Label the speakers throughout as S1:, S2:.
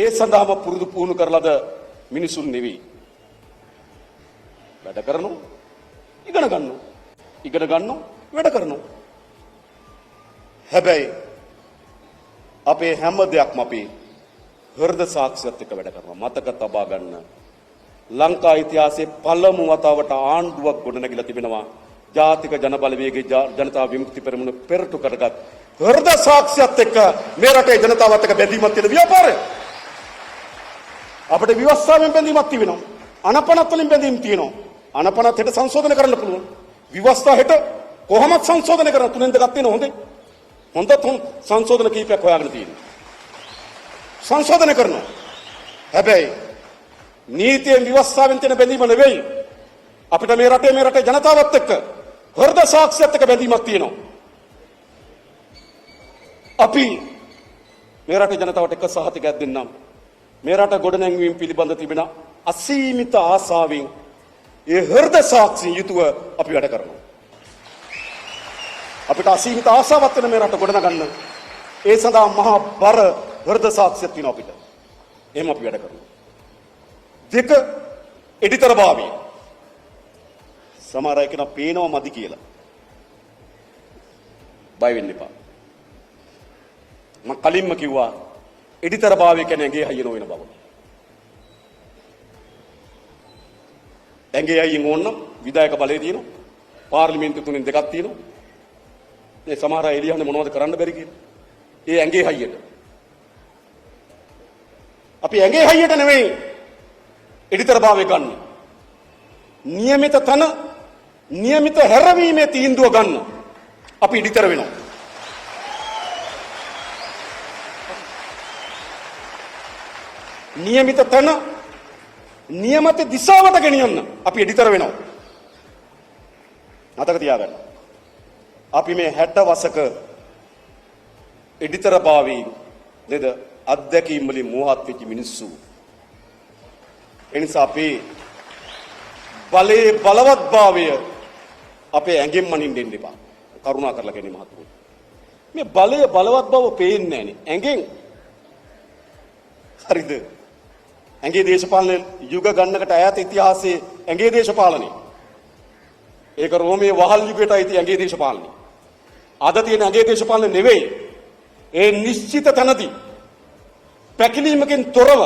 S1: ඒ සඳහාම පුරුදු පුහුණු කරලාද මිනිසුන් නෙවෙයි. වැඩ කරනවා, ඉගෙන ගන්නවා. ඉගෙන ගන්නවා, වැඩ කරනවා. හැබැයි අපේ හැම දෙයක්ම අපි හෘද සාක්ෂියත් එක්ක වැඩ කරනවා. මතක තබා ගන්න. ලංකා ඉතිහාසයේ පළමු වතාවට ආණ්ඩුවක් ගොඩනැගිලා තිබෙනවා. ජාතික ජනබලවේගයේ ජනතා විමුක්ති පෙරමුණ පෙරටු කරගත් හෘද සාක්ෂියත් එක්ක මේ රටේ ජනතාවත් එක්ක බැඳීමක් තියෙන ව්‍යාපාරය. අපිට විවස්සාවෙන් බැඳීමක් තිබෙනවා. අනපනත් වලින් බැඳීම් තියෙනවා. අනපනත් හෙට සංශෝධනය කරන්න පුළුවන්. විවස්ථා හෙට කොහොමද සංශෝධනය කරන්න තුනෙන් දෙකක් තියෙන හොඳේ. හොඳ සංශෝධන කීපයක් හොයාගෙන තියෙනවා. සංශෝධනය කරනවා. හැබැයි නීතියෙන් විවස්සාවෙන් තියෙන බැඳීම නෙවෙයි. අපිට මේ රටේ ජනතාවත් එක්ක හෘද සාක්ෂියත් එක්ක බැඳීමක් තියෙනවා. අපි මේ රටේ ජනතාවට එක සහතිකයක් දෙන්නම්. මේ රට ගොඩනැංවීම පිළිබඳ තිබෙන අසීමිත ආසාවෙන් ඒ හෘද සාක්ෂියෙන් යුතුව අපි වැඩ කරනවා. අපිට අසීමිත ආසාවක් වෙන මේ රට ගොඩනගන්න ඒ සඳහා මහා බර හෘද සාක්ෂියක් තියෙනවා අපිට. එහෙම අපි වැඩ කරනවා. දෙක එඩිතරභාවය. සමහර අය කෙනා පේනවා මදි කියලා. බය වෙන්න එපා. මම කලින්ම කිව්වා එඩිතරභාවය කියන්නේ ඇඟේ හයිය නොවන බව. ඇඟේ හයියෙන් ඕනනම් විධායක බලය තියෙනවා. පාර්ලිමේන්තු තුනෙන් දෙකක් තියෙනවා. මේ සමහර අය එළියන්නේ මොනවද කරන්න බැරි කියලා. ඒ ඇඟේ හයියට. අපි ඇඟේ හයියට නෙවෙයි එඩිතරභාවය ගන්න. નિયમિત තන નિયમિત හැරවීමේ තීන්දුව ගන්න. අපි එඩිතර වෙනවා. નિયમિત තන નિયમિત දිශාවට ගෙනියන්න අපි එඩිතර වෙනවා. මතක තියාගන්න. අපි මේ 60 වසක එඩිතරභාවී නේද අත්දැකීම් වලින් මෝහත් වෙච්ච මිනිස්සු. එනිසා අපි බලයේ බලවත්භාවය අපේ ඇඟෙන් මනින්න දෙන්න එපා. කරුණා කරලා කියන්නේ මහතුරු. මේ බලය බලවත් බව පේන්නේ නැහනේ. ඇඟෙන් හරිද? ඇඟේ දේශපාලන යුග ගන්නකට ඈත ඉතිහාසයේ ඇඟේ දේශපාලනේ. ඒක රෝමයේ වහල් යුගයට අයිති ඇඟේ දේශපාලනේ. අද තියෙන ඇඟේ දේශපාලනේ නෙවෙයි. ඒ නිශ්චිත තැනදී පැකිලීමකින් තොරව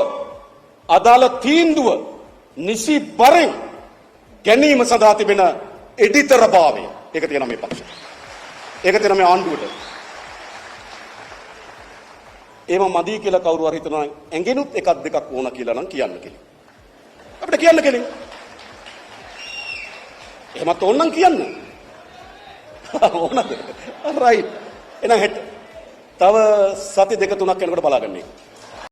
S1: අදාළ තීන්දුව නිසි බරෙන් ගැනීම සඳහා තිබෙන එඩිතරභාවය. ඒක තියෙනවා මේ පක්ෂ. ඒක තියෙනවා මේ ආණ්ඩුවට. එහෙම මදි කියලා කවුරු හරි හිතනවා ඇඟෙනුත් එකක් දෙකක් ඕන කියලා නම් කියන්න කියලා. අපිට කියන්න කෙලින්. එහෙමත් ඕනනම් කියන්න. ඕනද? රයිට්. එහෙනම් හෙට තව සති දෙක තුනක් යනකොට බලාගන්න.